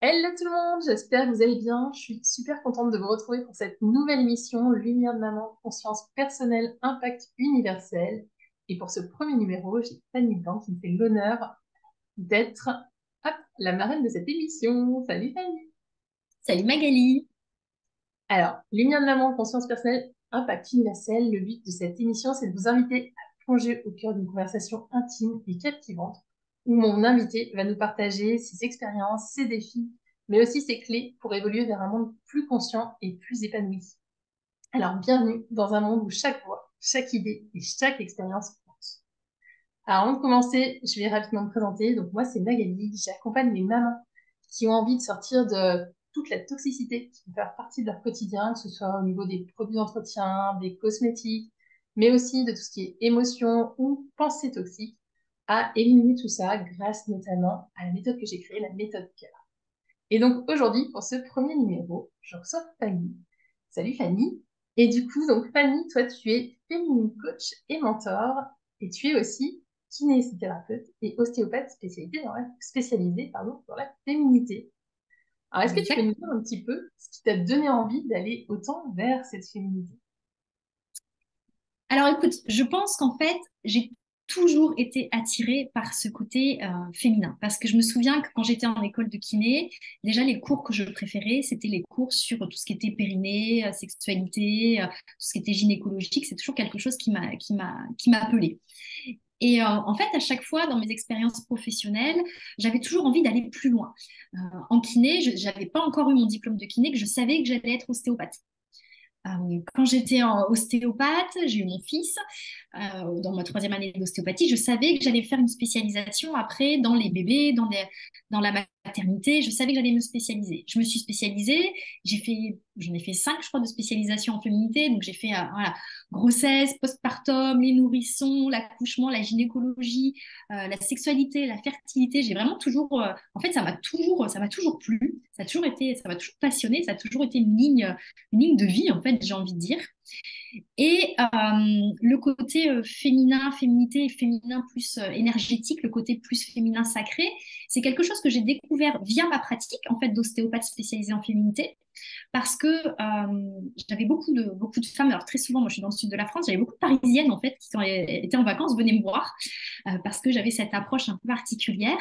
Hello tout le monde, j'espère que vous allez bien. Je suis super contente de vous retrouver pour cette nouvelle émission Lumière de Maman, conscience personnelle, impact universel. Et pour ce premier numéro, j'ai Fanny Blanc qui me fait l'honneur d'être hop, la marraine de cette émission. Salut Fanny! Salut Magali. Alors, Lumière de Maman, conscience personnelle, impact universel, le but de cette émission, c'est de vous inviter à plonger au cœur d'une conversation intime et captivante où mon invité va nous partager ses expériences, ses défis, mais aussi ses clés pour évoluer vers un monde plus conscient et plus épanoui. Alors, bienvenue dans un monde où chaque voix, chaque idée et chaque expérience compte. Alors, avant de commencer, je vais rapidement me présenter. Donc, moi, c'est Magali. J'accompagne les mamans qui ont envie de sortir de toute la toxicité qui peut faire partie de leur quotidien, que ce soit au niveau des produits d'entretien, des cosmétiques, mais aussi de tout ce qui est émotion ou pensée toxique, à éliminer tout ça grâce notamment à la méthode que j'ai créée, la méthode CARE. Et donc, aujourd'hui, pour ce premier numéro, je reçois Fanny. Salut Fanny. Et du coup, donc Fanny, toi, tu es féminine coach et mentor, et tu es aussi kinésithérapeute et ostéopathe spécialisée dans la féminité. Alors, est-ce que tu peux Exact. nous dire un petit peu ce qui t'a donné envie d'aller autant vers cette féminité? Alors écoute, je pense qu'en fait, j'ai toujours été attirée par ce côté féminin. Parce que je me souviens que quand j'étais en école de kiné, déjà les cours que je préférais, c'était les cours sur tout ce qui était périnée, sexualité, tout ce qui était gynécologique. C'est toujours quelque chose qui m'a appelée. Et en fait, à chaque fois dans mes expériences professionnelles, j'avais toujours envie d'aller plus loin. En kiné, je n'avais pas encore eu mon diplôme de kiné, que je savais que j'allais être ostéopathe. Quand j'étais en ostéopathe, j'ai eu mon fils dans ma troisième année d'ostéopathie. Je savais que j'allais faire une spécialisation après dans les bébés, dans la maternité. Je savais que j'allais me spécialiser. Je me suis spécialisée. J'en ai fait cinq, je crois, de spécialisation en féminité. Donc j'ai fait voilà, grossesse, postpartum, les nourrissons, l'accouchement, la gynécologie, la sexualité, la fertilité. J'ai vraiment toujours, en fait, ça m'a toujours plu. Ça m'a toujours passionné. Ça a toujours été une ligne de vie, en fait, j'ai envie de dire. Et le côté féminin, féminité, féminin plus énergétique, le côté plus féminin sacré, c'est quelque chose que j'ai découvert via ma pratique en fait d'ostéopathe spécialisée en féminité, parce que j'avais beaucoup de femmes. Alors très souvent, moi je suis dans le sud de la France, j'avais beaucoup de Parisiennes en fait qui étaient en vacances, venaient me voir parce que j'avais cette approche un peu particulière.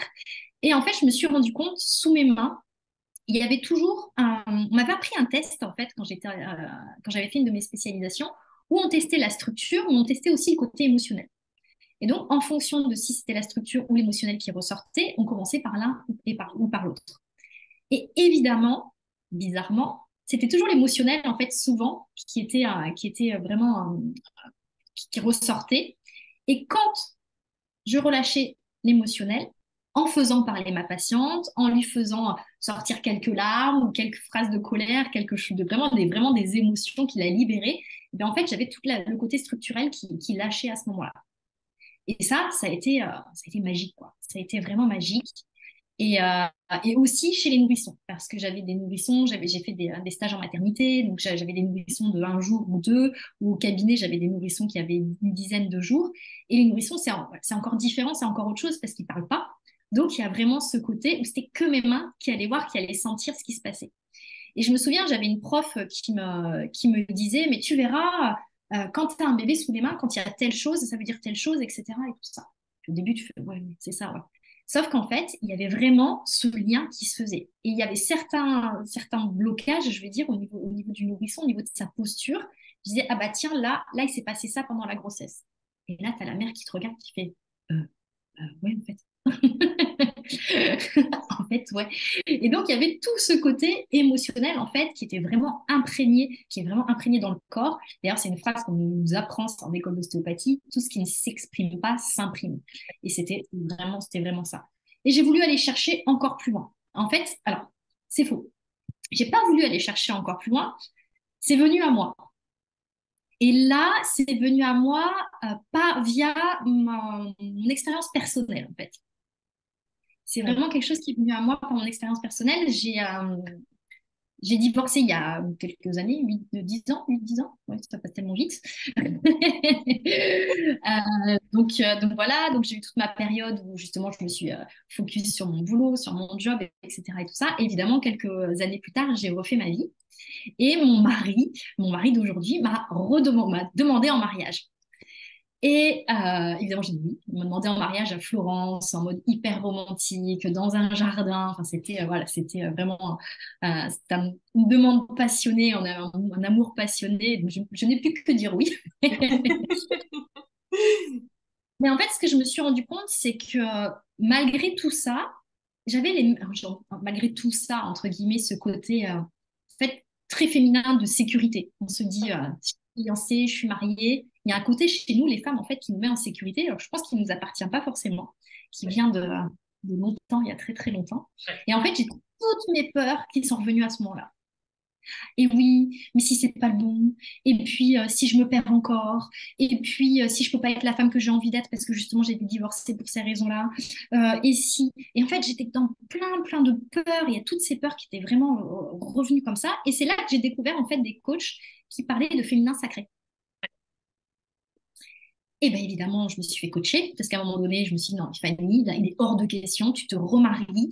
Et en fait, je me suis rendu compte sous mes mains il y avait toujours un... On m'avait appris un test, en fait, quand j'avais fait une de mes spécialisations, où on testait la structure, où on testait aussi le côté émotionnel. Et donc, en fonction de si c'était la structure ou l'émotionnel qui ressortait, on commençait par l'un ou par l'autre. Et évidemment, bizarrement, c'était toujours l'émotionnel, en fait, souvent, qui était vraiment, qui ressortait. Et quand je relâchais l'émotionnel en faisant parler ma patiente, en lui faisant sortir quelques larmes ou quelques phrases de colère, quelque chose de vraiment des émotions qu'il a libérées. Et bien, en fait, j'avais le côté structurel qui lâchait à ce moment-là. Et ça a été magique, quoi. Ça a été vraiment magique. Et aussi chez les nourrissons, parce que j'avais des nourrissons, j'ai fait des stages en maternité, donc j'avais des nourrissons de un jour ou deux, ou au cabinet, j'avais des nourrissons qui avaient une dizaine de jours. Et les nourrissons, c'est encore différent, c'est encore autre chose parce qu'ils ne parlent pas. Donc il y a vraiment ce côté où c'était que mes mains qui allaient voir, qui allaient sentir ce qui se passait. Et je me souviens, j'avais une prof qui me disait, mais tu verras, quand tu as un bébé sous les mains, quand il y a telle chose, ça veut dire telle chose, etc. Et tout ça. Au début, tu fais, ouais, c'est ça, ouais. Sauf qu'en fait, il y avait vraiment ce lien qui se faisait. Et il y avait certains blocages, je vais dire, au niveau du nourrisson, au niveau de sa posture. Je disais, ah bah tiens, là, il s'est passé ça pendant la grossesse. Et là, tu as la mère qui te regarde, qui fait, ouais, en fait. En fait, ouais. Et donc, il y avait tout ce côté émotionnel, en fait, qui était vraiment imprégné, qui est vraiment imprégné dans le corps. D'ailleurs, c'est une phrase qu'on nous apprend en école d'ostéopathie, tout ce qui ne s'exprime pas s'imprime. Et c'était vraiment ça. Et j'ai voulu aller chercher encore plus loin. En fait, alors, c'est faux. J'ai pas voulu aller chercher encore plus loin. C'est venu à moi. Et là, c'est venu à moi pas via mon expérience personnelle, en fait. C'est vraiment quelque chose qui est venu à moi par mon expérience personnelle. J'ai divorcé il y a quelques années, 10 ans, ouais, ça passe tellement vite. Donc voilà, donc j'ai eu toute ma période où justement je me suis focus sur mon boulot, sur mon job, etc. et tout ça. Et évidemment, quelques années plus tard, j'ai refait ma vie. Et mon mari d'aujourd'hui, m'a demandé en mariage. Et évidemment, j'ai dit oui. Il m'a demandé en mariage à Florence, en mode hyper romantique, dans un jardin. Enfin, c'était voilà, c'était vraiment c'était une demande passionnée, un amour passionné. Donc, je n'ai plus que dire oui. Mais en fait, ce que je me suis rendu compte, c'est que malgré tout ça, malgré tout ça, entre guillemets, ce côté en fait, très féminin de sécurité. On se dit, je suis fiancée, je suis mariée. Il y a un côté chez nous, les femmes, en fait, qui nous met en sécurité. Alors, je pense qu'il ne nous appartient pas forcément, qui vient de longtemps, il y a très, très longtemps. Et en fait, j'ai toutes mes peurs qui sont revenues à ce moment-là. Et oui, mais si c'est pas le bon, et puis si je me perds encore, et puis si je peux pas être la femme que j'ai envie d'être parce que justement j'ai été divorcée pour ces raisons-là, et si, et en fait j'étais dans plein plein de peurs, il y a toutes ces peurs qui étaient vraiment revenues comme ça, et c'est là que j'ai découvert en fait des coachs qui parlaient de féminin sacré. Et bien évidemment, je me suis fait coacher parce qu'à un moment donné, je me suis dit, non, Fanny, là, il est hors de question, tu te remaries,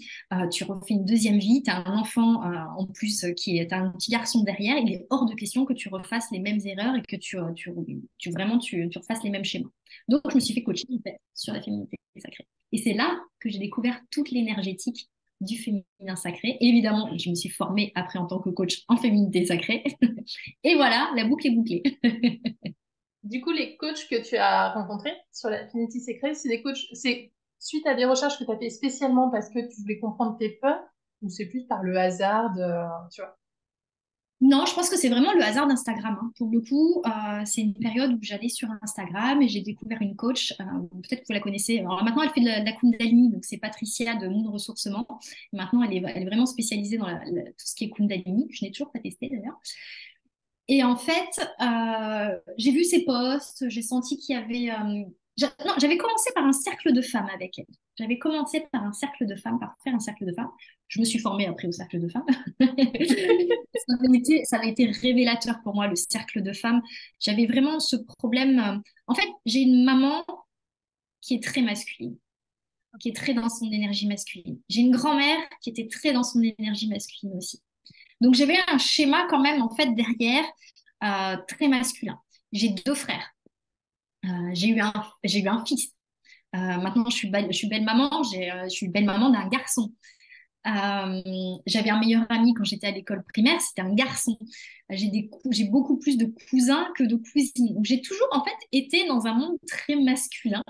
tu refais une deuxième vie, tu as un enfant en plus qui est un petit garçon derrière, il est hors de question que tu refasses les mêmes erreurs et que tu refasses les mêmes schémas. Donc, je me suis fait coacher en fait, sur la féminité sacrée. Et c'est là que j'ai découvert toute l'énergétique du féminin sacré. Et évidemment, je me suis formée après en tant que coach en féminité sacrée. Et voilà, la boucle est bouclée. Du coup, les coachs que tu as rencontrés sur la Affinity Secret, c'est des coachs, c'est suite à des recherches que tu as fait spécialement parce que tu voulais comprendre tes peurs, ou c'est plus par le hasard de, tu vois? Non, je pense que c'est vraiment le hasard d'Instagram, hein. Pour le coup, c'est une période où j'allais sur Instagram et j'ai découvert une coach, peut-être que vous la connaissez. Alors maintenant, elle fait de la Kundalini, donc c'est Patricia de Moon Ressourcement. Maintenant, elle est vraiment spécialisée dans tout ce qui est Kundalini. Je n'ai toujours pas testé d'ailleurs. Et en fait, j'ai vu ses posts, j'ai senti qu'il y avait... non, j'avais commencé par un cercle de femmes avec elle. J'avais commencé par un cercle de femmes, par faire un cercle de femmes. Je me suis formée après au cercle de femmes. Ça avait été révélateur pour moi, le cercle de femmes. J'avais vraiment ce problème. En fait, j'ai une maman qui est très masculine, qui est très dans son énergie masculine. J'ai une grand-mère qui était très dans son énergie masculine aussi. Donc j'avais un schéma quand même en fait derrière très masculin. J'ai deux frères. J'ai eu un fils. Maintenant je suis belle maman. Je suis belle maman d'un garçon. J'avais un meilleur ami quand j'étais à l'école primaire, c'était un garçon. J'ai beaucoup plus de cousins que de cousines. Donc j'ai toujours en fait été dans un monde très masculin.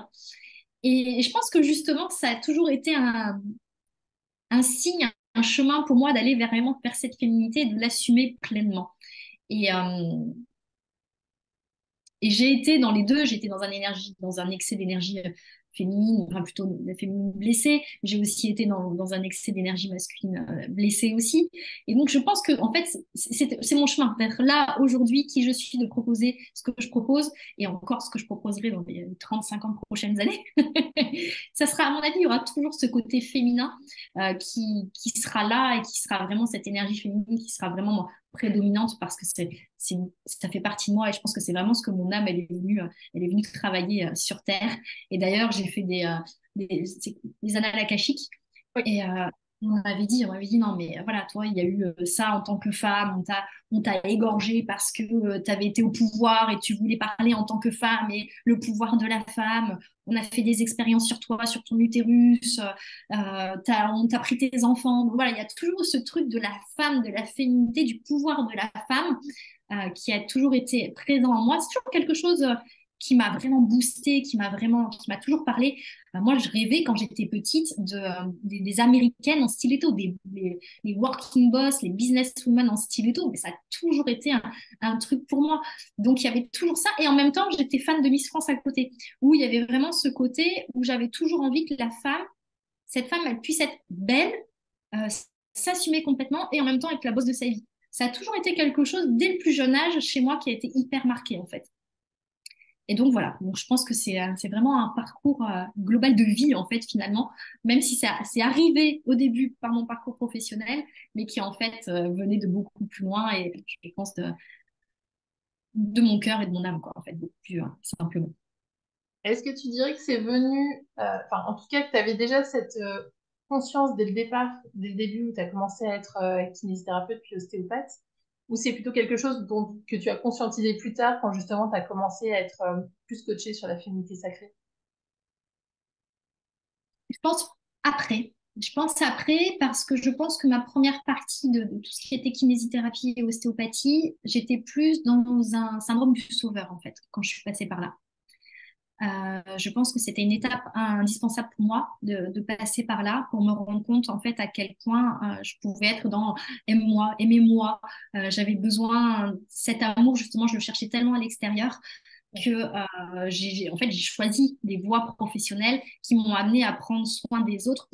Et je pense que justement ça a toujours été un signe, un chemin pour moi d'aller vraiment vers cette féminité et de l'assumer pleinement. Et, et j'ai été dans les deux, j'étais dans un excès d'énergie féminine, enfin plutôt la féminine blessée. J'ai aussi été dans un excès d'énergie masculine blessée aussi. Et donc je pense que en fait c'est mon chemin d'être là aujourd'hui, qui je suis, de proposer ce que je propose et encore ce que je proposerai dans les 35 prochaines années. Ça sera, à mon avis, il y aura toujours ce côté féminin qui sera là et qui sera vraiment cette énergie féminine qui sera vraiment prédominante parce que ça fait partie de moi et je pense que c'est vraiment ce que mon âme elle est venue travailler sur Terre. Et d'ailleurs, j'ai fait des annales akashiques Oui. et on m'avait dit non mais voilà, toi il y a eu ça en tant que femme, on t'a égorgé parce que tu avais été au pouvoir et tu voulais parler en tant que femme et le pouvoir de la femme. On a fait des expériences sur toi, sur ton utérus, on t'a pris tes enfants. Donc, voilà, il y a toujours ce truc de la femme, de la féminité, du pouvoir de la femme qui a toujours été présent en moi. C'est toujours quelque chose qui m'a vraiment boosté, qui m'a toujours parlé. Moi, je rêvais quand j'étais petite des Américaines en stiletto, les working boss, les businesswomen en stiletto. Mais ça a toujours été un truc pour moi. Donc, il y avait toujours ça. Et en même temps, j'étais fan de Miss France à côté, où il y avait vraiment ce côté où j'avais toujours envie que cette femme, elle puisse être belle, euh, s'assumer complètement et en même temps être la boss de sa vie. Ça a toujours été quelque chose dès le plus jeune âge chez moi qui a été hyper marqué en fait. Et donc voilà, donc je pense que c'est vraiment un parcours global de vie en fait finalement, même si c'est arrivé au début par mon parcours professionnel, mais qui en fait venait de beaucoup plus loin et je pense de mon cœur et de mon âme quoi en fait, beaucoup plus simplement. Est-ce que tu dirais que c'est venu, enfin en tout cas que tu avais déjà cette conscience dès le départ, dès le début où tu as commencé à être kinésithérapeute puis ostéopathe, ou c'est plutôt quelque chose que tu as conscientisé plus tard quand justement tu as commencé à être plus coachée sur la féminité sacrée? Je pense après. Je pense après parce que je pense que ma première partie de tout ce qui était kinésithérapie et ostéopathie, j'étais plus dans un syndrome du sauveur en fait quand je suis passée par là. Je pense que c'était une étape indispensable pour moi de passer par là pour me rendre compte en fait à quel point je pouvais être dans aime-moi, aimez-moi. J'avais besoin cet amour justement, je le cherchais tellement à l'extérieur que en fait j'ai choisi des voies professionnelles qui m'ont amené à prendre soin des autres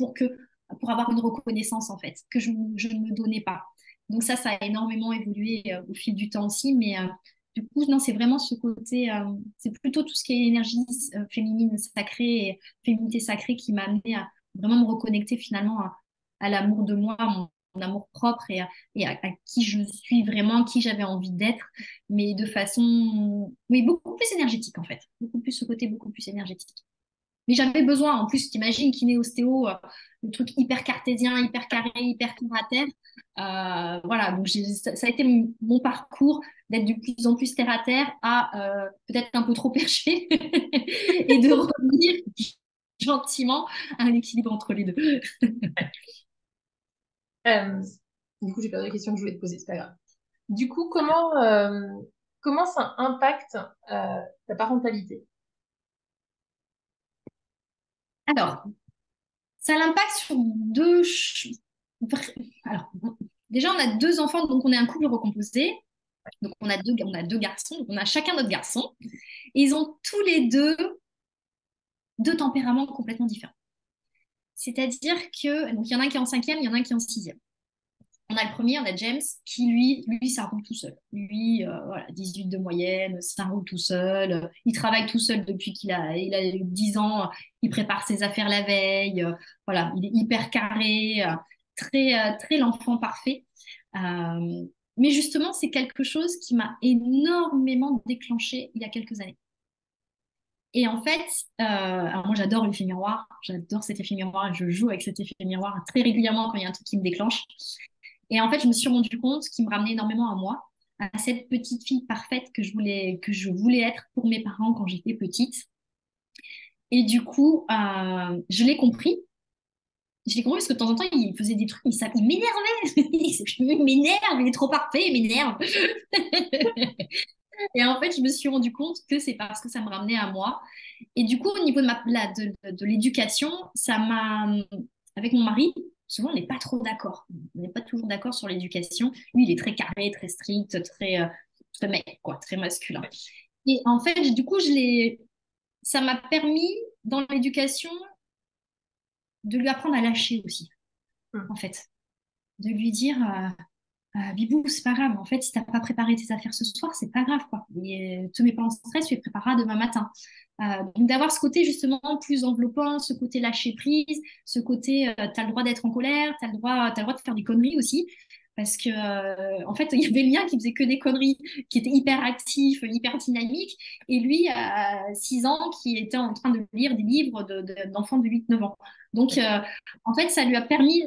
pour avoir une reconnaissance en fait que je ne me donnais pas. Donc ça a énormément évolué au fil du temps aussi, mais du coup, non, c'est vraiment ce côté, c'est plutôt tout ce qui est énergie féminine sacrée et féminité sacrée qui m'a amené à vraiment me reconnecter finalement à l'amour de moi, mon amour propre et à qui je suis vraiment, qui j'avais envie d'être, mais de façon, oui, beaucoup plus énergétique en fait, beaucoup plus ce côté beaucoup plus énergétique. Mais j'avais besoin, en plus, t'imagines, kiné ostéo, le truc hyper cartésien, hyper carré, hyper terre à terre. Voilà, donc ça a été mon parcours d'être de plus en plus terre à terre à peut-être un peu trop perché et de revenir gentiment à un équilibre entre les deux. Euh, du coup, j'ai perdu la question que je voulais te poser, c'est pas grave. Du coup, comment ça impacte ta parentalité? Alors, ça l'impact sur deux. Alors, déjà, on a deux enfants, donc on est un couple recomposé. Donc, on a deux garçons, donc on a chacun notre garçon. Et ils ont tous les deux tempéraments complètement différents. C'est-à-dire que, donc il y en a un qui est en cinquième, il y en a un qui est en sixième. On a le premier, on a James, qui lui, ça roule tout seul. Lui, voilà, 18 de moyenne, ça roule tout seul. Il travaille tout seul depuis qu'il a 10 ans. Il prépare ses affaires la veille. Voilà, il est hyper carré, très l'enfant parfait. Euh, mais justement, c'est quelque chose qui m'a énormément déclenché il y a quelques années. Et en fait, alors moi j'adore l'effet miroir, j'adore cet effet miroir, je joue avec cet effet miroir très régulièrement quand il y a un truc qui me déclenche. Et en fait, je me suis rendu compte qu'il me ramenait énormément à moi, à cette petite fille parfaite que je voulais être pour mes parents quand j'étais petite. Et du coup, je l'ai compris. Je l'ai compris parce que de temps en temps, il faisait des trucs, mais ça, il m'énervait. Il m'énerve, il est trop parfait, il m'énerve. Et en fait, je me suis rendu compte que c'est parce que ça me ramenait à moi. Et du coup, au niveau de l'éducation, ça m'a, avec mon mari, souvent on n'est pas trop d'accord. On n'est pas toujours d'accord sur l'éducation. Lui, il est très carré, très strict, très mec, quoi, très masculin. Et en fait, du coup, ça m'a permis dans l'éducation de lui apprendre à lâcher aussi, Hmm. en fait. De lui dire, Bibou, c'est pas grave. En fait, si t'as pas préparé tes affaires ce soir, c'est pas grave, quoi. Et te mets pas en stress, tu les prépareras demain matin. Donc d'avoir ce côté justement plus enveloppant, ce côté lâcher prise, ce côté t'as le droit d'être en colère, t'as le droit de faire des conneries aussi. Parce que en fait, il y avait le mien qui faisait que des conneries, qui était hyper actif, hyper dynamique, et lui, à 6 ans, qui était en train de lire des livres d'enfants de 8 9 ans. Donc, en fait, ça lui a permis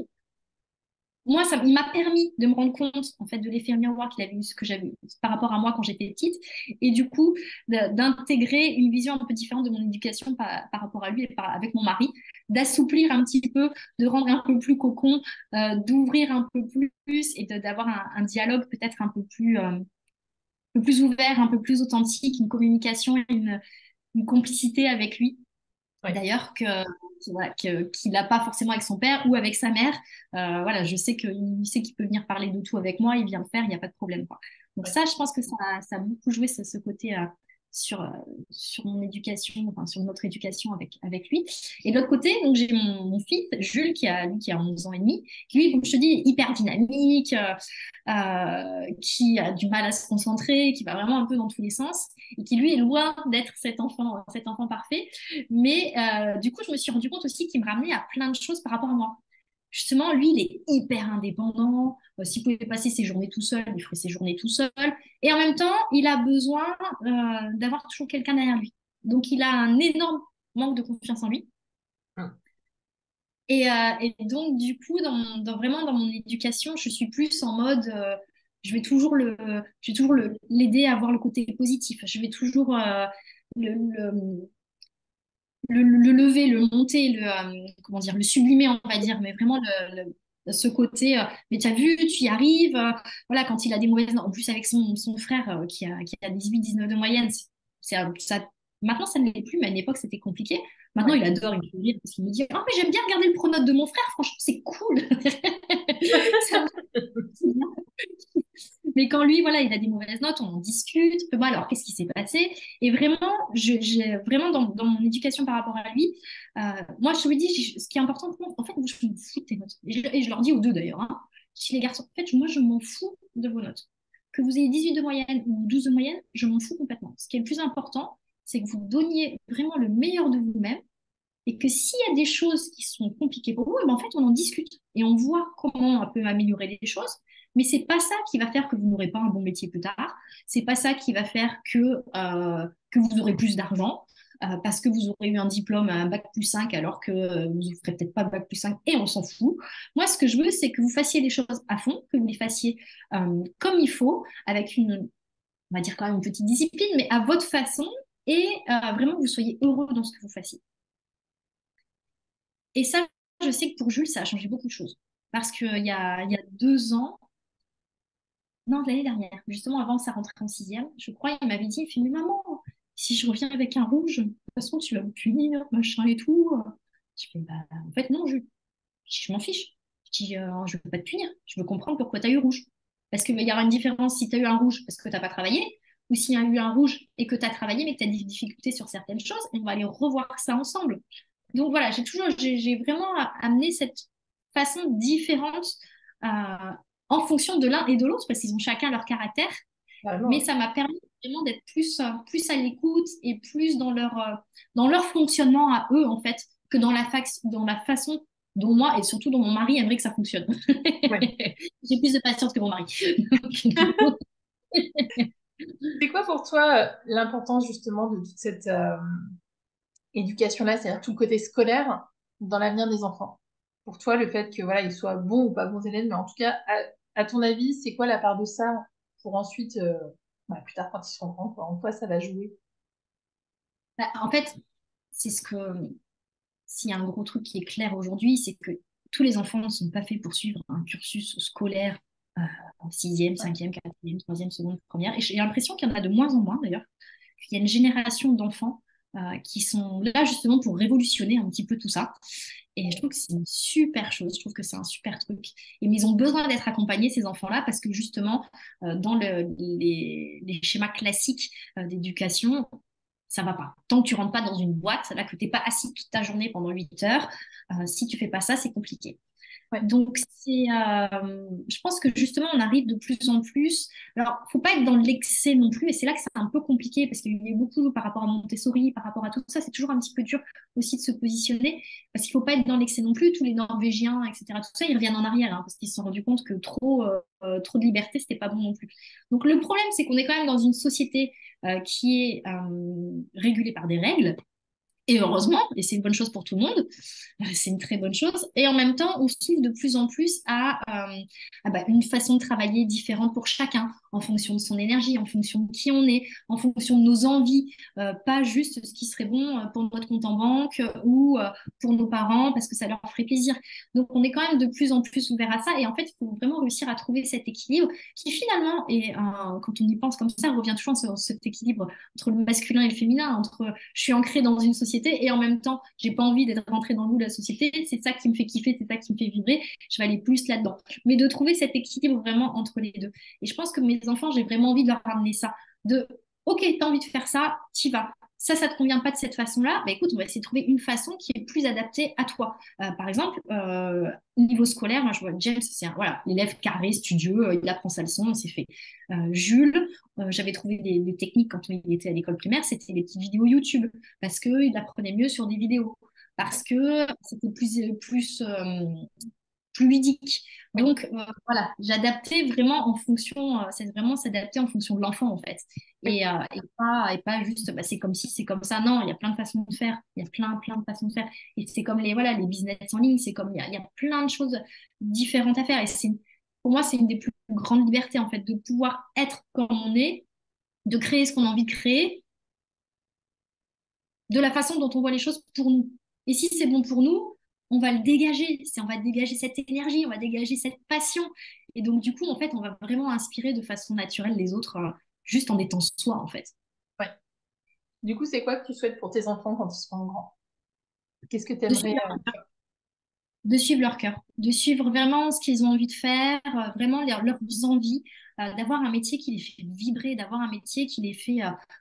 moi, il m'a permis de me rendre compte en fait de l'effet miroir qu'il avait eu, ce que j'avais eu par rapport à moi quand j'étais petite, et du coup d'intégrer une vision un peu différente de mon éducation par rapport à lui et avec mon mari, d'assouplir un petit peu, de rendre un peu plus cocon, d'ouvrir un peu plus et d'avoir un dialogue peut-être un peu plus ouvert, un peu plus authentique, une communication, une complicité avec lui. Ouais, D'ailleurs, voilà, qu'il n'a pas forcément avec son père ou avec sa mère. Voilà, je sais qu'il sait qu'il peut venir parler de tout avec moi, il vient le faire, il n'y a pas de problème, quoi. Donc ouais. ça, je pense que ça a beaucoup joué ce côté sur mon éducation, enfin sur notre éducation avec lui. Et de l'autre côté, donc j'ai mon fils, Jules, lui, qui a 11 ans et demi, qui lui, comme je te dis, est hyper dynamique, qui a du mal à se concentrer, qui va vraiment un peu dans tous les sens, et qui lui est loin d'être cet enfant parfait. Mais du coup, je me suis rendu compte aussi qu'il me ramenait à plein de choses par rapport à moi. Justement, lui, il est hyper indépendant. S'il pouvait passer ses journées tout seul, il ferait ses journées tout seul. Et en même temps, il a besoin d'avoir toujours quelqu'un derrière lui. Donc, il a un énorme manque de confiance en lui. Hum. Et donc, du coup, vraiment dans mon éducation, je suis plus en mode, je vais toujours l'aider à voir le côté positif. Je vais toujours le, le lever, le monter, comment dire, le sublimer, on va dire, mais vraiment ce côté, mais tu as vu, tu y arrives. Voilà, quand il a des mauvaises notes, en plus avec son frère qui a 18-19 de moyenne, ça, maintenant ça ne l'est plus, mais à une époque c'était compliqué. Maintenant Ouais. il adore, il me fait rire parce qu'il me dit, oh, mais j'aime bien regarder le pronote de mon frère, franchement c'est cool. Ça me fait bien. Mais quand lui, voilà, il a des mauvaises notes, on en discute. Bon, alors, qu'est-ce qui s'est passé? Et vraiment, j'ai vraiment dans mon éducation par rapport à lui, moi, je lui dis, ce qui est important pour moi, en fait, moi, je me fous de tes notes. Et je leur dis aux deux d'ailleurs, hein. Je dis, les garçons, en fait, moi, je m'en fous de vos notes. Que vous ayez 18 de moyenne ou 12 de moyenne, je m'en fous complètement. Ce qui est le plus important, c'est que vous donniez vraiment le meilleur de vous-même et que s'il y a des choses qui sont compliquées pour vous, eh ben, en fait, on en discute et on voit comment on peut améliorer les choses. Mais c'est pas ça qui va faire que vous n'aurez pas un bon métier plus tard. C'est pas ça qui va faire que vous aurez plus d'argent. Parce que vous aurez eu un diplôme, un bac plus 5, alors que vous ne ferez peut-être pas bac plus 5 et on s'en fout. Moi, ce que je veux, c'est que vous fassiez les choses à fond, que vous les fassiez comme il faut, avec on va dire quand même une petite discipline, mais à votre façon, et vraiment que vous soyez heureux dans ce que vous fassiez. Et ça, je sais que pour Jules, ça a changé beaucoup de choses. Parce qu'il y a 2 ans, non, l'année dernière, justement avant sa rentrée en sixième, je crois, il m'avait dit, il fait, mais maman, si je reviens avec un rouge, de toute façon, tu vas me punir, machin et tout. Je fais, bah, en fait, non, Jules, je m'en fiche. Je dis, je veux pas te punir, je veux comprendre pourquoi tu as eu rouge. Parce qu'il y aura une différence si tu as eu un rouge parce que tu n'as pas travaillé, ou s'il y a eu un rouge et que tu as travaillé, mais que tu as des difficultés sur certaines choses, et on va aller revoir ça ensemble. Donc voilà, j'ai vraiment amené cette façon différente euh, en fonction de l'un et de l'autre, parce qu'ils ont chacun leur caractère, mais Vraiment. ça m'a permis vraiment d'être plus à l'écoute et plus dans leur fonctionnement à eux, en fait, que dans la façon dont moi et surtout dont mon mari aimerait que ça fonctionne. Ouais. J'ai plus de patience que mon mari. C'est quoi pour toi l'importance justement de toute cette éducation-là, c'est-à-dire tout le côté scolaire dans l'avenir des enfants? Pour toi, le fait que voilà, ils soient bons ou pas bons élèves, mais en tout cas, à ton avis, c'est quoi la part de ça pour ensuite, plus tard quand ils seront grands, quoi, en quoi ça va jouer? Bah, en fait, c'est s'il y a un gros truc qui est clair aujourd'hui, c'est que tous les enfants ne sont pas faits pour suivre un cursus scolaire en sixième, Ouais. cinquième, quatrième, troisième, seconde, première. Et j'ai l'impression qu'il y en a de moins en moins d'ailleurs, qu'il y a une génération d'enfants qui sont là justement pour révolutionner un petit peu tout ça. Et je trouve que c'est une super chose, je trouve que c'est un super truc. Mais ils ont besoin d'être accompagnés, ces enfants-là, parce que justement, dans les schémas classiques d'éducation, ça va pas. Tant que tu rentres pas dans une boîte, là, que tu n'es pas assis toute ta journée pendant 8 heures, si tu fais pas ça, c'est compliqué. Ouais. Donc, je pense que justement, on arrive de plus en plus. Alors, faut pas être dans l'excès non plus, et c'est là que c'est un peu compliqué parce qu'il y a beaucoup par rapport à Montessori, par rapport à tout ça, c'est toujours un petit peu dur aussi de se positionner parce qu'il faut pas être dans l'excès non plus. Tous les Norvégiens, etc., tout ça, ils reviennent en arrière parce qu'ils se sont rendus compte que trop de liberté, c'était pas bon non plus. Donc, le problème, c'est qu'on est quand même dans une société qui est régulée par des règles. Et heureusement, et c'est une bonne chose pour tout le monde, c'est une très bonne chose. Et en même temps, on s'ouvre de plus en plus à une façon de travailler différente pour chacun, en fonction de son énergie, en fonction de qui on est, en fonction de nos envies, pas juste ce qui serait bon pour notre compte en banque ou pour nos parents parce que ça leur ferait plaisir. Donc, on est quand même de plus en plus ouvert à ça. Et en fait, il faut vraiment réussir à trouver cet équilibre qui finalement, quand on y pense comme ça, on revient toujours sur cet équilibre entre le masculin et le féminin, entre je suis ancrée dans une société et en même temps, j'ai pas envie d'être rentrée dans le moule de la société. C'est ça qui me fait kiffer, c'est ça qui me fait vibrer. Je vais aller plus là-dedans. Mais de trouver cet équilibre vraiment entre les deux. Et je pense que mes enfants, j'ai vraiment envie de leur ramener ça. De Ok, tu as envie de faire ça, t'y vas. Ça te convient pas de cette façon-là, bah écoute, on va essayer de trouver une façon qui est plus adaptée à toi. Par exemple, niveau scolaire, moi je vois James, voilà, l'élève carré, studieux, il apprend sa leçon, c'est fait. Jules, j'avais trouvé des techniques quand il était à l'école primaire, c'était les petites vidéos YouTube, parce qu'il apprenait mieux sur des vidéos, parce que c'était plus ludique. Oui, Donc voilà, j'adaptais vraiment en fonction, c'est vraiment s'adapter en fonction de l'enfant en fait. oui. Et pas juste, bah, c'est comme si, c'est comme ça. Non, il y a plein de façons de faire. Il y a plein de façons de faire. Et c'est comme les business en ligne, c'est comme, il y a plein de choses différentes à faire. Et pour moi, c'est une des plus grandes libertés en fait, de pouvoir être comme on est, de créer ce qu'on a envie de créer, de la façon dont on voit les choses pour nous. Et si c'est bon pour nous, on va le dégager. On va dégager cette énergie, on va dégager cette passion. Et donc, du coup, en fait, on va vraiment inspirer de façon naturelle les autres, juste en étant soi, en fait. Ouais. Du coup, c'est quoi que tu souhaites pour tes enfants quand ils seront grands? Qu'est-ce que tu De aimerais suivre, de suivre leur cœur, de suivre vraiment ce qu'ils ont envie de faire, vraiment leurs envies, d'avoir un métier qui les fait vibrer, d'avoir un métier qui les fait,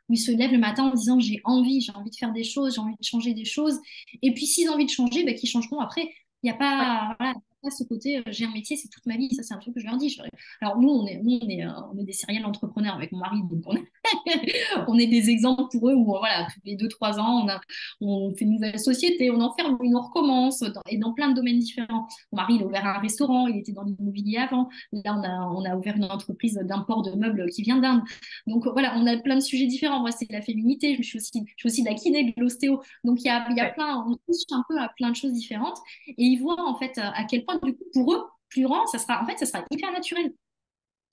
où ils se lèvent le matin en disant j'ai envie de faire des choses, j'ai envie de changer des choses. Et puis s'ils ont envie de changer, bah, qu'ils changeront après. Il n'y a Ouais, pas, voilà, pas ce côté j'ai un métier, c'est toute ma vie. Ça, c'est un truc que je leur dis. Alors nous, on est des serial entrepreneurs avec mon mari, donc on est des exemples pour eux où voilà, tous les 2, 3 ans, on fait une nouvelle société, on en ferme une, on recommence, et dans plein de domaines différents. Mon mari, il a ouvert un restaurant, il était dans l'immobilier avant. Là, on a ouvert une entreprise d'import de meubles qui vient d'Inde. Donc voilà, on a plein de sujets différents. Moi, c'est de la féminité, je suis aussi de la kiné, de l'ostéo. Donc il y a ouais, plein, on touche un peu à plein de choses différentes. Et ils voient en fait à quel point, du coup, pour eux, plus grand, ça sera hyper naturel.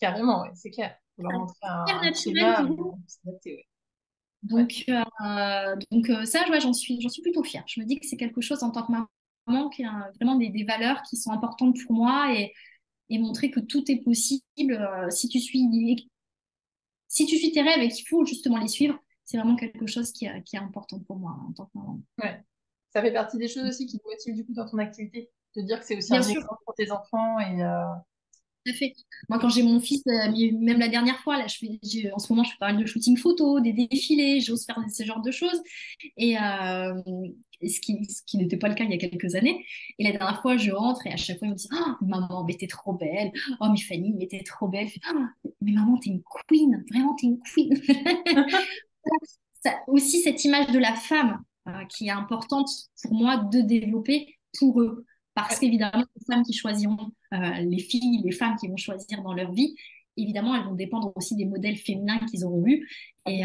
carrément, ouais, c'est clair. Faut leur Ça sera montrer hyper un naturel schéma, pour eux. s'adapter, ouais. Ouais, Donc ça, ouais, j'en suis plutôt fière. Je me dis que c'est quelque chose en tant que maman qui a vraiment des valeurs qui sont importantes pour moi et montrer que tout est possible si tu suis tes rêves et qu'il faut justement les suivre. C'est vraiment quelque chose qui est important pour moi en tant que maman. ouais. Ça fait partie des choses aussi qui te motivent du coup dans ton activité. De dire que c'est aussi Bien un sûr. exemple pour tes enfants et Tout à fait. Moi, quand j'ai mon fils, même la dernière fois, là, en ce moment, je fais pas mal de shooting photo, des défilés, j'ose faire ce genre de choses. Et ce qui n'était pas le cas il y a quelques années. Et la dernière fois, je rentre et à chaque fois, il me dit oh, maman, mais t'es trop belle. Oh, mais Fanny, mais t'es trop belle. Je fais, oh, mais maman, t'es une queen. Vraiment, t'es une queen. Aussi, cette image de la femme qui est importante pour moi de développer pour eux. Parce ouais, qu'évidemment, les femmes qui choisiront, les filles, les femmes qui vont choisir dans leur vie, évidemment, elles vont dépendre aussi des modèles féminins qu'ils auront eus. Et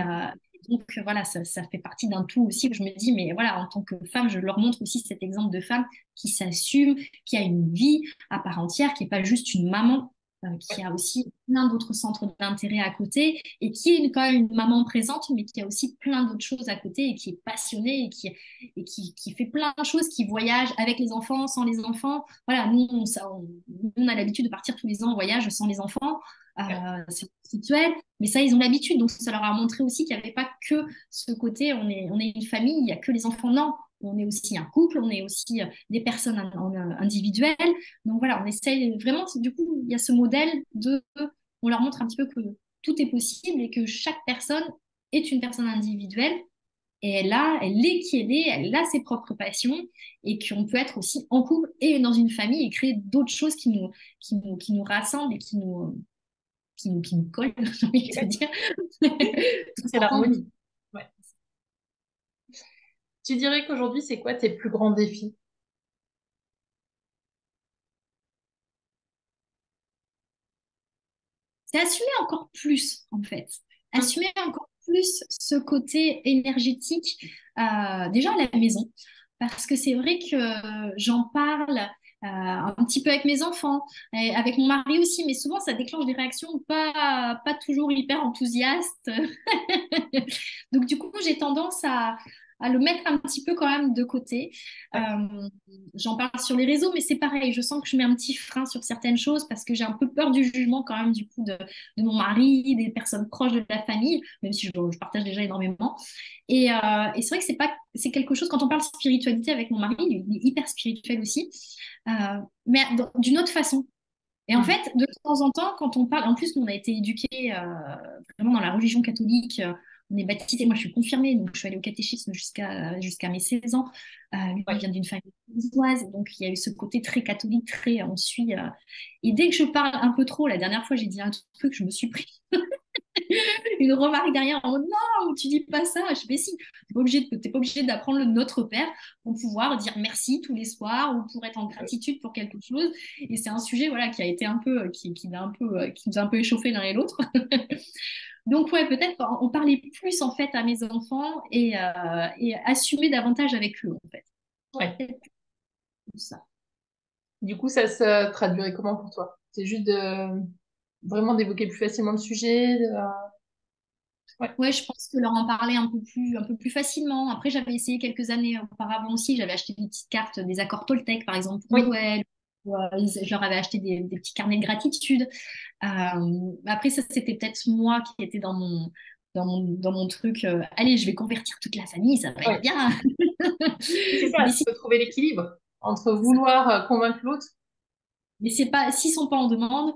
donc, voilà, ça fait partie d'un tout aussi que je me dis, mais voilà, en tant que femme, je leur montre aussi cet exemple de femme qui s'assume, qui a une vie à part entière, qui n'est pas juste une maman, qui ouais, a aussi plein d'autres centres d'intérêt à côté et qui est quand même une maman présente, mais qui a aussi plein d'autres choses à côté et qui est passionnée et qui fait plein de choses, qui voyage avec les enfants, sans les enfants. Voilà, nous, on a l'habitude de partir tous les ans en voyage sans les enfants. ouais. C'est habituel, mais ça, ils ont l'habitude. Donc, ça leur a montré aussi qu'il n'y avait pas que ce côté, on est une famille, il n'y a que les enfants. Non, on est aussi un couple, on est aussi des personnes individuelles. Donc voilà, on essaye vraiment, du coup, il y a ce modèle on leur montre un petit peu que tout est possible et que chaque personne est une personne individuelle et elle est qui elle a ses propres passions et qu'on peut être aussi en couple et dans une famille et créer d'autres choses qui nous rassemblent et qui nous collent, j'ai envie de te Ouais. dire. Tous C'est ensemble. l'harmonie. Ouais. Tu dirais qu'aujourd'hui, c'est quoi tes plus grands défis? C'est assumer encore plus, en fait. Hum, Assumer encore plus ce côté énergétique, déjà à la maison. Parce que c'est vrai que j'en parle un petit peu avec mes enfants, et avec mon mari aussi, mais souvent ça déclenche des réactions pas toujours hyper enthousiastes. Donc du coup, j'ai tendance à le mettre un petit peu quand même de côté. ouais, J'en parle sur les réseaux, mais c'est pareil, je sens que je mets un petit frein sur certaines choses parce que j'ai un peu peur du jugement quand même du coup de mon mari, des personnes proches de la famille, même si je partage déjà énormément. Et c'est vrai que c'est quelque chose, quand on parle spiritualité avec mon mari, il est hyper spirituel aussi, mais d'une autre façon. Et en hum, fait, de temps en temps, quand on parle, en plus, nous, on a été éduqués vraiment dans la religion catholique. on est baptisé. Moi, je suis confirmée, donc je suis allée au catéchisme jusqu'à mes 16 ans. Lui, il Ouais. vient d'une famille bourgeoise, donc il y a eu ce côté très catholique, très on suit. Et dès que je parle un peu trop, la dernière fois, j'ai dit un truc, je me suis pris une remarque derrière en mode non, tu dis pas ça. Je fais si, t'es pas obligé d'apprendre le Notre Père pour pouvoir dire merci tous les soirs ou pour être en gratitude pour quelque chose. Et c'est un sujet voilà qui a été un peu qui nous a un peu échauffé l'un et l'autre. Donc ouais, peut-être en parler plus en fait à mes enfants et assumer davantage avec eux en fait. Ouais. Peut-être plus ça. Du coup, ça se traduirait comment pour toi? C'est juste de vraiment d'évoquer plus facilement le sujet. Ouais. Ouais, je pense que leur en parler un peu plus facilement. Après, j'avais essayé quelques années auparavant aussi. J'avais acheté des petites cartes, des accords Toltec, par exemple, pour Oui. Noël. Je leur avais acheté des petits carnets de gratitude. Après, ça, c'était peut-être moi qui étais dans mon truc. Allez, je vais convertir toute la famille, ça va être Ouais. bien. Oui, c'est ça, Mais il si, faut trouver l'équilibre entre vouloir convaincre l'autre. mais c'est pas, s'ils sont pas en demande,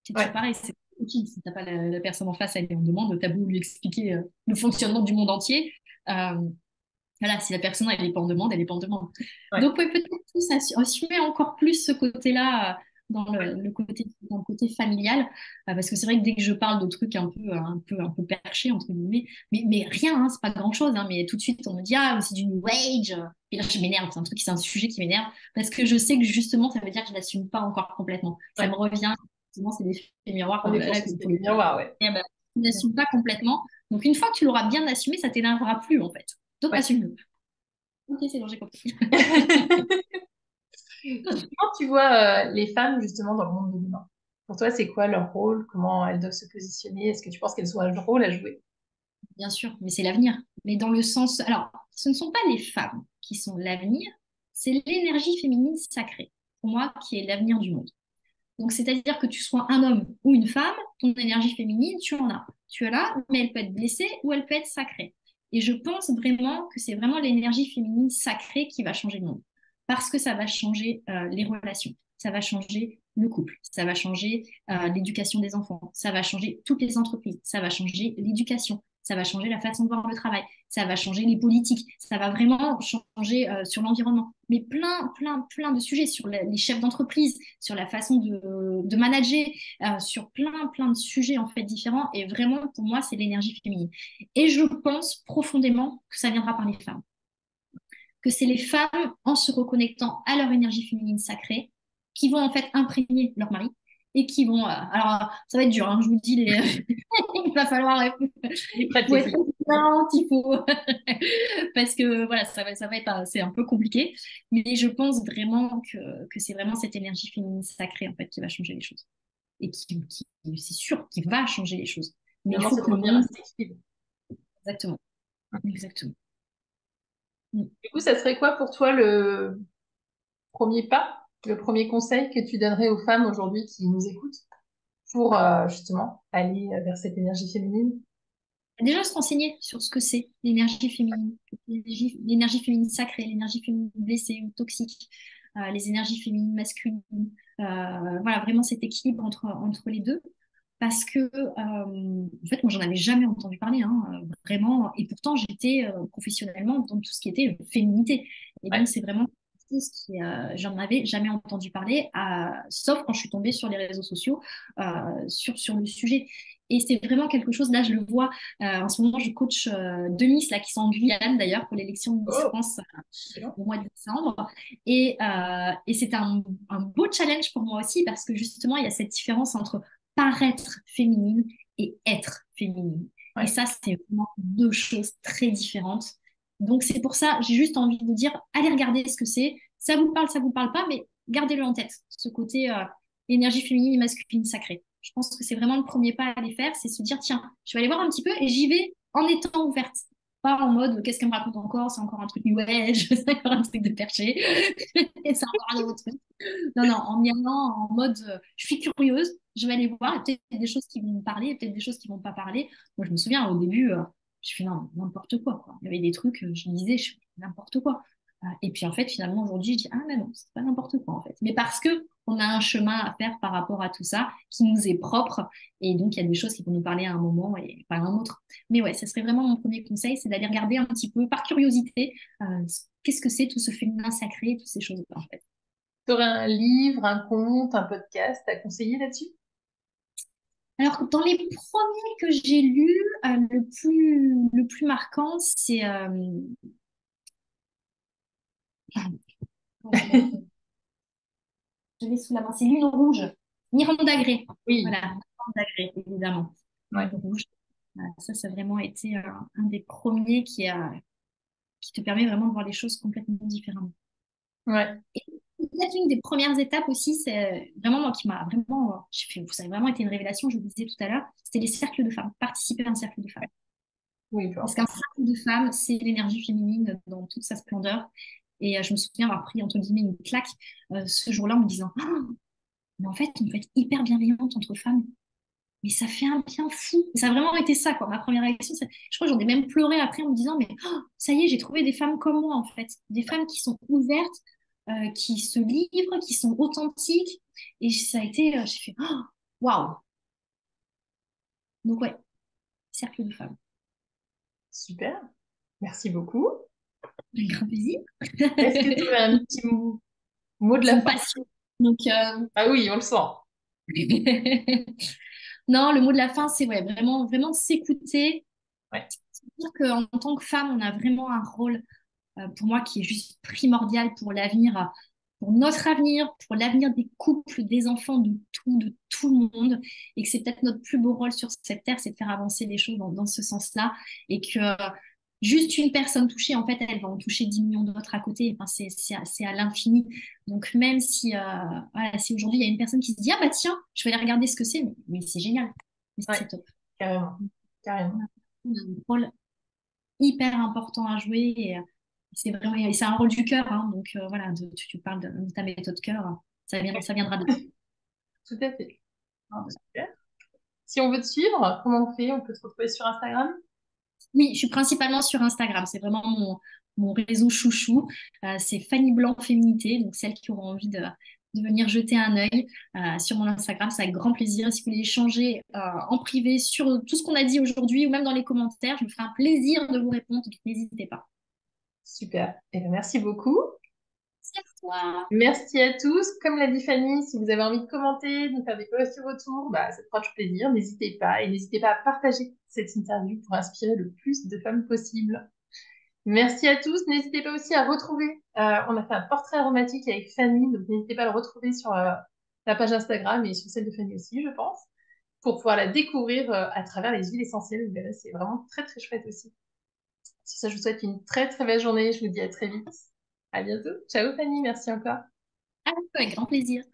c'est toujours Ouais. pareil. C'est utile. Si t'as pas la personne en face, elle est en demande, t'as beau lui expliquer le fonctionnement du monde entier. Euh, Voilà, si la personne elle n'est pas en demande, elle n'est pas en demande. Ouais. Donc, ouais, peut-être plus assumer encore plus ce côté-là dans le côté familial, parce que c'est vrai que dès que je parle de trucs un peu perchés, entre guillemets, mais rien, hein, c'est pas grand-chose, hein, mais tout de suite on me dit, ah, mais c'est du New Age, et là je m'énerve, c'est un sujet qui m'énerve, parce que je sais que justement ça veut dire que je l'assume pas encore complètement. Ça me Ouais. revient, souvent c'est des faits miroirs, On oh est là pour là, se que respecter pour les le miroirs, ouais. dire, bah, tu n'assumes pas complètement. Donc une fois que tu l'auras bien assumé, ça t'énervera plus en fait. Donc Ouais. assume-le. Ok, c'est bon, j'ai compris. Comment tu vois les femmes justement dans le monde de demain? Pour toi, c'est quoi leur rôle? Comment elles doivent se positionner? Est-ce que tu penses qu'elles ont un rôle à jouer? Bien sûr, mais c'est l'avenir. Mais dans le sens, alors, ce ne sont pas les femmes qui sont l'avenir, c'est l'énergie féminine sacrée, pour moi, qui est l'avenir du monde. Donc, c'est-à-dire que tu sois un homme ou une femme, ton énergie féminine, tu en as. Tu es là, mais elle peut être blessée ou elle peut être sacrée. Et je pense vraiment que c'est vraiment l'énergie féminine sacrée qui va changer le monde. Parce que ça va changer les relations, ça va changer le couple, ça va changer l'éducation des enfants, ça va changer toutes les entreprises, ça va changer l'éducation, ça va changer la façon de voir le travail, ça va changer les politiques, ça va vraiment changer sur l'environnement. Mais plein de sujets sur les chefs d'entreprise, sur la façon de manager, sur plein de sujets en fait différents. Et vraiment, pour moi, c'est l'énergie féminine. Et je pense profondément que ça viendra par les femmes. Que c'est les femmes, en se reconnectant à leur énergie féminine sacrée, qui vont en fait imprégner leur mari et qui vont. Alors, ça va être dur, hein, je vous le dis, il va falloir. Les Il faut être pratiques. confiante, il faut. Parce que voilà, ça va être c'est un peu compliqué. Mais je pense vraiment que c'est vraiment cette énergie féminine sacrée en fait qui va changer les choses. Et c'est sûr, qui va changer les choses. Mais il Finalement, faut c'est de que le revenir à monde. cet équilibre. Exactement. Exactement. Mm. Du coup, ça serait quoi pour toi le premier pas, le premier conseil que tu donnerais aux femmes aujourd'hui qui nous écoutent pour justement aller vers cette énergie féminine? Déjà se renseigner sur ce que c'est l'énergie féminine, l'énergie féminine sacrée, l'énergie féminine blessée ou toxique, les énergies féminines masculines. Voilà, vraiment cet équilibre entre les deux. Parce que, en fait, moi, j'en avais jamais entendu parler, hein, vraiment. Et pourtant, j'étais professionnellement dans tout ce qui était féminité. Et donc, Ouais. c'est vraiment quelque chose j'en avais jamais entendu parler, sauf quand je suis tombée sur les réseaux sociaux sur le sujet. Et c'est vraiment quelque chose, là, je le vois. En ce moment, je coach deux Miss, là, qui sont en Guyane, d'ailleurs, pour l'élection de Miss Oh, France excellent. au mois de décembre. Et c'était un beau challenge pour moi aussi, parce que justement, il y a cette différence entre paraître féminine et être féminine. Et Ouais. ça, c'est vraiment deux choses très différentes. Donc, c'est pour ça, j'ai juste envie de vous dire, allez regarder ce que c'est. Ça vous parle pas, mais gardez-le en tête, ce côté énergie féminine et masculine sacrée. Je pense que c'est vraiment le premier pas à aller faire, c'est se dire, tiens, je vais aller voir un petit peu et j'y vais en étant ouverte. Pas en mode, qu'est-ce qu'elle me raconte encore? C'est encore un truc New Age, c'est encore un truc de perché, c'est encore un nouveau truc. Non, non, en y allant en mode je suis curieuse, je vais aller voir, il y a peut-être des choses qui vont me parler, peut-être des choses qui vont pas parler. Moi, je me souviens au début, je fais non, n'importe quoi, quoi. Il y avait des trucs, je me disais, je fais n'importe quoi. Et puis en fait, finalement, aujourd'hui, je dis, ah mais non, c'est pas n'importe quoi en fait. Mais parce que on a un chemin à faire par rapport à tout ça qui nous est propre. Et donc, il y a des choses qui vont nous parler à un moment et pas à un autre. Mais ouais, ce serait vraiment mon premier conseil, c'est d'aller regarder un petit peu par curiosité qu'est-ce que c'est tout ce féminin sacré, toutes ces choses-là en fait. Tu aurais un livre, un conte, un podcast à conseiller là-dessus? Alors, dans les premiers que j'ai lus, le plus marquant, c'est... je l'ai sous la main, c'est Lune rouge. Miranda Gray. Oui, Voilà, Miranda Gray, évidemment. ouais, Lune rouge. Voilà, ça a vraiment été un des premiers qui te permet vraiment de voir les choses complètement différemment. ouais. Peut-être une des premières étapes aussi, c'est vraiment moi qui m'a vraiment, ça a vraiment été une révélation, je vous le disais tout à l'heure, c'était les cercles de femmes, participer à un cercle de femmes. Oui, Parce bon. qu'un cercle de femmes, c'est l'énergie féminine dans toute sa splendeur. Et je me souviens avoir pris, entre guillemets, une claque ce jour-là en me disant, ah, mais en fait, on peut être hyper bienveillante entre femmes. Mais ça fait un bien fou. Et ça a vraiment été ça, quoi. Ma première réaction, je crois que j'en ai même pleuré après en me disant, mais oh, ça y est, j'ai trouvé des femmes comme moi, en fait. Des femmes qui sont ouvertes, qui se livrent, qui sont authentiques. Et ça a été, j'ai fait, oh, waouh. Donc, ouais, cercle de femmes. Super. Merci beaucoup. Un grand plaisir. Est-ce que tu aurais un petit mot de C'est la une fin? passion. Donc, Ah oui, on le sent. non, le mot de la fin, c'est ouais, vraiment, vraiment de s'écouter. Ouais, C'est-à-dire qu'en tant que femme, on a vraiment un rôle pour moi qui est juste primordial pour l'avenir, pour notre avenir, pour l'avenir des couples, des enfants, de tout le monde. Et que c'est peut-être notre plus beau rôle sur cette terre, c'est de faire avancer les choses dans ce sens-là. Et que juste une personne touchée, en fait, elle va en toucher 10 millions d'autres à côté. Enfin, c'est à l'infini. Donc même si, voilà, si aujourd'hui il y a une personne qui se dit, ah bah tiens, je vais aller regarder ce que c'est, mais c'est génial. Mais ouais, c'est top. carrément. Carrément. On a un rôle hyper important à jouer c'est vraiment et c'est un rôle du cœur hein, donc voilà tu parles de ta méthode cœur ça viendra de Tout à fait. Ah, super. Si on veut te suivre, comment on fait? On peut te retrouver sur Instagram? oui je suis principalement sur Instagram c'est vraiment mon réseau chouchou c'est Fanny Blanc Féminité donc celles qui auront envie de venir jeter un œil sur mon Instagram c'est avec grand plaisir et si vous voulez échanger en privé sur tout ce qu'on a dit aujourd'hui ou même dans les commentaires je me ferai un plaisir de vous répondre donc n'hésitez pas. Super. Eh bien, merci beaucoup. C'est à toi. Merci à tous. Comme l'a dit Fanny, si vous avez envie de commenter, de nous faire des petits retours, bah, ça fera toujours plaisir. N'hésitez pas et n'hésitez pas à partager cette interview pour inspirer le plus de femmes possible. Merci à tous. N'hésitez pas aussi à retrouver. On a fait un portrait aromatique avec Fanny, donc n'hésitez pas à le retrouver sur la page Instagram et sur celle de Fanny aussi, je pense, pour pouvoir la découvrir à travers les huiles essentielles. Vous verrez, c'est vraiment très très chouette aussi. Sur ça, je vous souhaite une très très belle journée. Je vous dis à très vite. À bientôt. Ciao Fanny, merci encore. Avec grand plaisir.